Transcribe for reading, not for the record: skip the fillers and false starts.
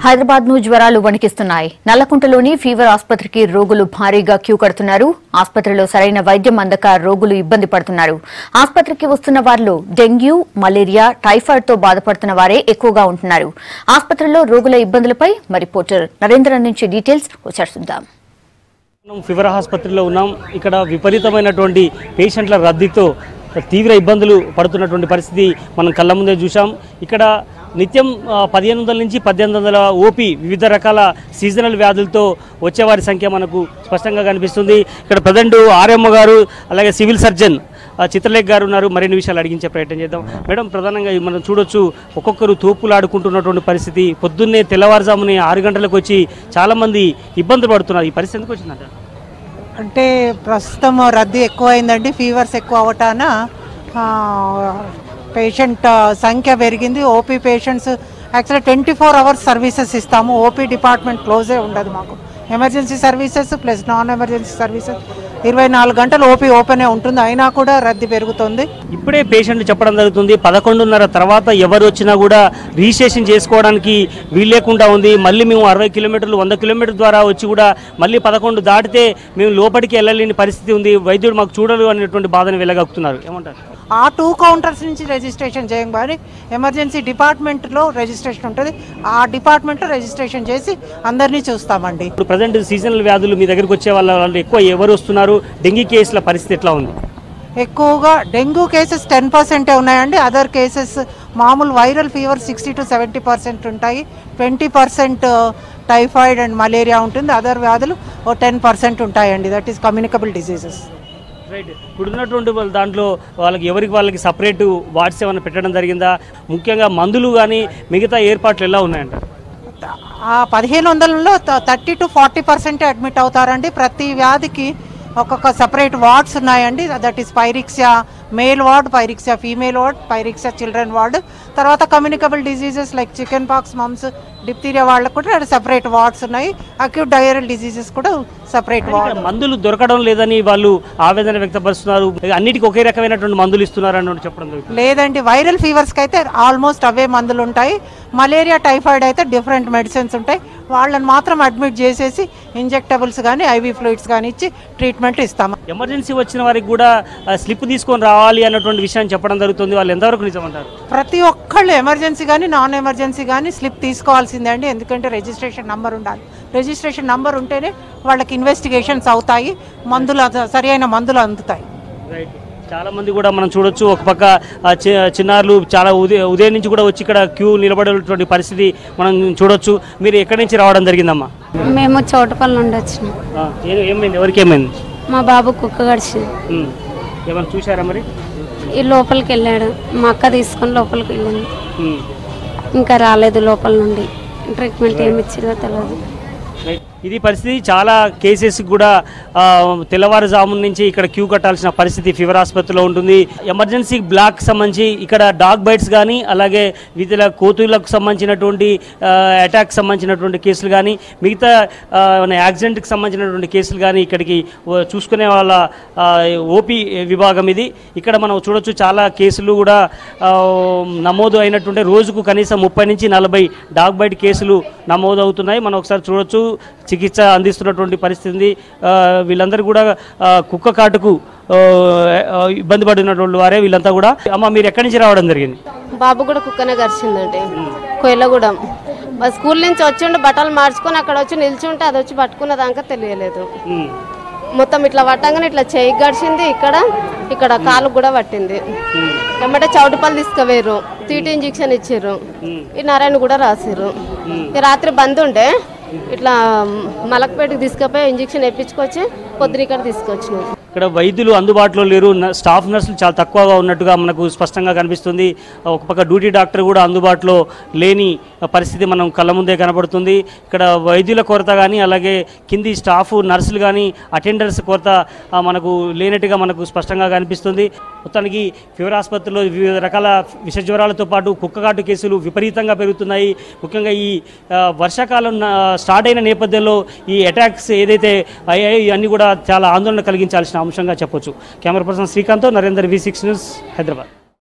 హైదరాబాద్ ను జ్వరాలు వణికిస్తున్నాయి. నల్లకుంటలోని ఫీవర్ ఆసుపత్రికి రోగులు భారీగా క్యూ కడుతున్నారు. ఆసుపత్రిలో సరైన వైద్యం అందక రోగులు ఇబ్బంది పడుతున్నారు. ఆసుపత్రికి వస్తున్న వారిలో డెంగ్యూ, మలేరియా, టైఫాయిడ్ తో బాధపడుతున్న వారే ఎక్కువగా ఉంటున్నారు. ఆసుపత్రిలో రోగుల ఇబ్బందులపై మరి రిపోర్టర్ నరేంద్ర నుంచి డీటెయిల్స్ వచ్చేస్తుందాం. ఫీవర్ ఆసుపత్రిలో ఉన్నాం. ఇక్కడ విపరీతమైనటువంటి పేషెంట్ల రద్దీతో తీవ్ర ఇబ్బందులు పడుతున్నటువంటి పరిస్థితి మనం కళ్ళ ముందే చూసాం. ఇక్కడ నిత్యం 1500 నుంచి 1800 ఓపీ వివిధ రకాల సీజనల్ వ్యాధులతో వచ్చేవారి సంఖ్య మనకు స్పష్టంగా కనిపిస్తుంది. ఇక్కడ ప్రజెంట్ ఆర్ఎంఓ గారు అలాగే సివిల్ సర్జన్ చిత్రలేఖ గారు ఉన్నారు. మరిన్ని విషయాలు అడిగించే ప్రయత్నం చేద్దాం. మేడం, ప్రధానంగా మనం చూడొచ్చు ఒక్కొక్కరు తోపులాడుకుంటున్నటువంటి పరిస్థితి. పొద్దున్నే తెల్లవారుజామునే 6 గంటలకు వచ్చి చాలామంది ఇబ్బందులు పడుతున్నారు. ఈ పరిస్థితి ఎందుకు వచ్చిందంట? అంటే ప్రస్తుతం రద్దీ ఎక్కువైందండి. ఫీవర్స్ ఎక్కువ అవటాన పేషెంట్ సంఖ్య పెరిగింది. OP patients actually 24 hours services ఇస్తాము. ఓపీ డిపార్ట్మెంట్ క్లోజే ఉండదు మాకు. Emergency services plus non emergency services 24 గంటలు ఓపీ ఓపెనే ఉంటుంది. అయినా కూడా రద్దీ పెరుగుతుంది. ఇప్పుడే పేషెంట్లు చెప్పడం జరుగుతుంది 11:30 తర్వాత ఎవరు వచ్చినా కూడా రిజిస్ట్రేషన్ చేసుకోవడానికి వీల్లేకుండా ఉంది. మళ్ళీ మేము 60 కిలోమీటర్లు 100 కిలోమీటర్ల ద్వారా వచ్చి కూడా మళ్ళీ 11 దాటితే మేము లోపలికి వెళ్ళలేని పరిస్థితి ఉంది. వైద్యుడు మాకు చూడరు అనేటువంటి బాధను వెళ్ళగక్కుతున్నారు. ఏమంటారు? ఆ 2 కౌంటర్స్ నుంచి రిజిస్ట్రేషన్ చేయగానే ఎమర్జెన్సీ డిపార్ట్మెంట్లో రిజిస్ట్రేషన్ ఉంటుంది. ఆ డిపార్ట్మెంట్లో రిజిస్ట్రేషన్ చేసి అందరినీ చూస్తామండి. ఇప్పుడు ప్రజెంట్ సీజనల్ వ్యాధులు మీ దగ్గరకు వచ్చే వాళ్ళు ఎక్కువ ఎవరు వస్తున్నారు? డెంగీ కేసుల పరిస్థితి ఎట్లా ఉంది? ఎక్కువగా డెంగ్యూ కేసెస్ 10% ఉన్నాయండి. అదర్ కేసెస్ మామూలు వైరల్ ఫీవర్ 60 to 70% ఉంటాయి. 20% టైఫాయిడ్ అండ్ మలేరియా ఉంటుంది. అదర్ వ్యాధులు 10% ఉంటాయండి. That is communicable diseases. Right. ఇప్పుడున్నటువంటి దాంట్లో వాళ్ళకి సపరేట్ వార్డ్స్ ఏమైనా పెట్టడం జరిగిందా? ముఖ్యంగా మందులు కానీ మిగతా ఏర్పాట్లు ఎలా ఉన్నాయంట? ఆ 1500లో 30 to 40% అడ్మిట్ అవుతారండి. ప్రతి వ్యాధికి ఒక్కొక్క సపరేట్ వార్డ్స్ ఉన్నాయండి. That is pyrexia male ward, pyrexia female ward, pyrexia children ward. తర్వాత communicable diseases like chicken pox, mumps, diphtheria వాళ్ళకు కూడా సపరేట్ వార్డ్స్ ఉన్నాయి. అక్యూట్ డయేరియల్ డిసీజెస్ కూడా సపరేట్ వార్డ్. మందులు దొరకడం లేదని వాళ్ళు ఆవేదన వ్యక్తపరుస్తున్నారు. అన్నిటికీ ఒకే రకమైనటువంటి మందులు ఇస్తున్నారు అని చెప్పడం లేదండి. వైరల్ ఫీవర్స్కి అయితే ఆల్మోస్ట్ అవే మందులు ఉంటాయి. మలేరియా, టైఫాయిడ్ అయితే డిఫరెంట్ మెడిసిన్స్ ఉంటాయి. వాళ్ళని మాత్రం అడ్మిట్ చేసేసి ఇంజెక్టబుల్స్ కానీ ఐవీ ఫ్లూయిడ్స్ కానీ ఇచ్చి ట్రీట్మెంట్ ఇస్తాము. ఎమర్జెన్సీ వచ్చిన వారికి కూడా స్లిప్ తీసుకొని రావాలి అన్నటువంటి విషయాన్ని చెప్పడం జరుగుతుంది. వాళ్ళు ఎంతవరకు నిజమంటారు? ప్రతి ఒక్కళ్ళు ఎమర్జెన్సీ కానీ నాన్ ఎమర్జెన్సీ కానీ స్లిప్ తీసుకోవాల్సిందే అండి. ఎందుకంటే రిజిస్ట్రేషన్ నంబర్ ఉండాలి. రిజిస్ట్రేషన్ నంబర్ ఉంటేనే వాళ్ళకి ఇన్వెస్టిగేషన్స్ అవుతాయి, మందులు సరి అయిన మందులు అందుతాయి. రైట్. చాలా మంది కూడా మనం చూడొచ్చు. ఒక పక్క చిన్నారులు చాలా ఉదయం నుంచి కూడా వచ్చి ఇక్కడ క్యూ నిలబడేటువంటి పరిస్థితి మనం చూడొచ్చు. మీరు ఎక్కడి నుంచి రావడం జరిగిందమ్మా? మేము చోటపల్లి నుండి వచ్చినాం. ఏమైంది? ఎవరికి ఏమైంది? మా బాబు కుక్క గడిచింది. ఏమైనా చూసారా మరి? ఈ లోపలికి వెళ్ళాడు. మా అక్క తీసుకొని లోపలికి వెళ్ళింది. ఇంకా రాలేదు లోపల నుండి. ట్రీట్మెంట్ ఏమి ఇచ్చిందో తెలియదు. ఇది పరిస్థితి. చాలా కేసెస్ కూడా తెల్లవారుజాము నుంచి ఇక్కడ క్యూ కట్టాల్సిన పరిస్థితి ఫీవర్ ఆసుపత్రిలో ఉంటుంది. ఎమర్జెన్సీ బ్లాక్ సంబంధించి ఇక్కడ డాగ్ బైట్స్ కానీ అలాగే వివిధ కోతులకు సంబంధించినటువంటి అటాక్ సంబంధించినటువంటి కేసులు కానీ మిగతా యాక్సిడెంట్కి సంబంధించినటువంటి కేసులు కానీ ఇక్కడికి చూసుకునే వాళ్ళ ఓపీ విభాగం ఇది. ఇక్కడ మనం చూడొచ్చు చాలా కేసులు కూడా నమోదు అయినటువంటి రోజుకు కనీసం 30 నుంచి 40 డాగ్ బైట్ కేసులు నమోదు అవుతున్నాయి. మనం ఒకసారి చూడొచ్చు. చికిత్స అందిస్తున్నటువంటి పరిస్థితి. వీళ్ళందరూ కూడా కుక్క కాటుకు ఇబ్బంది పడినటువంటి వారే వీళ్ళంతా కూడా. అమ్మ, మీరు ఎక్కడి నుంచి రావడం జరిగింది? బాబు కూడా కుక్కనే గరిచిందండి. కొయ్యలగూడెం స్కూల్ నుంచి వచ్చిండు, బట్టలు మార్చుకొని అక్కడ వచ్చి నిల్చుంటే అది వచ్చి పట్టుకున్న దాకా తెలియలేదు. మొత్తం ఇట్లా పట్టంగానే ఇట్లా చేయి గడిచింది. ఇక్కడ కాలు కూడా పట్టింది. వెంబడే చౌటుపల్లి తీసుకువేరు, తీటి ఇంజక్షన్ ఇచ్చారు. ఈ నారాయణ కూడా రాసారు. రాత్రి బంద్ ఉండే ఇట్లా మలక్పేటకి తీసుకుపోయి ఇంజక్షన్ వేయించుకొచ్చి పొద్దున ఇక్కడ తీసుకొచ్చినాం. ఇక్కడ వైద్యులు అందుబాటులో లేరు. స్టాఫ్ నర్సులు చాలా తక్కువగా ఉన్నట్టుగా మనకు స్పష్టంగా కనిపిస్తుంది. ఒక పక్క డ్యూటీ డాక్టర్ కూడా అందుబాటులో లేని పరిస్థితి మనం కళ్ళ ముందే కనబడుతుంది. ఇక్కడ వైద్యుల కొరత కానీ అలాగే కింది స్టాఫ్ నర్సులు కానీ అటెండర్స్ కొరత మనకు లేనట్టుగా మనకు స్పష్టంగా కనిపిస్తుంది. మొత్తానికి ఫీవర్ ఆసుపత్రిలో వివిధ రకాల విష జ్వరాలతో పాటు కుక్కకాటు కేసులు విపరీతంగా పెరుగుతున్నాయి. ముఖ్యంగా ఈ వర్షాకాలం స్టార్ట్ అయిన నేపథ్యంలో ఈ అటాక్స్ ఏదైతే అయ్యాయో ఇవన్నీ కూడా చాలా ఆందోళన కలిగించాల్సిన అంశంగా చెప్పొచ్చు. Camera person Srikanth, Narender, V6 news, Hyderabad.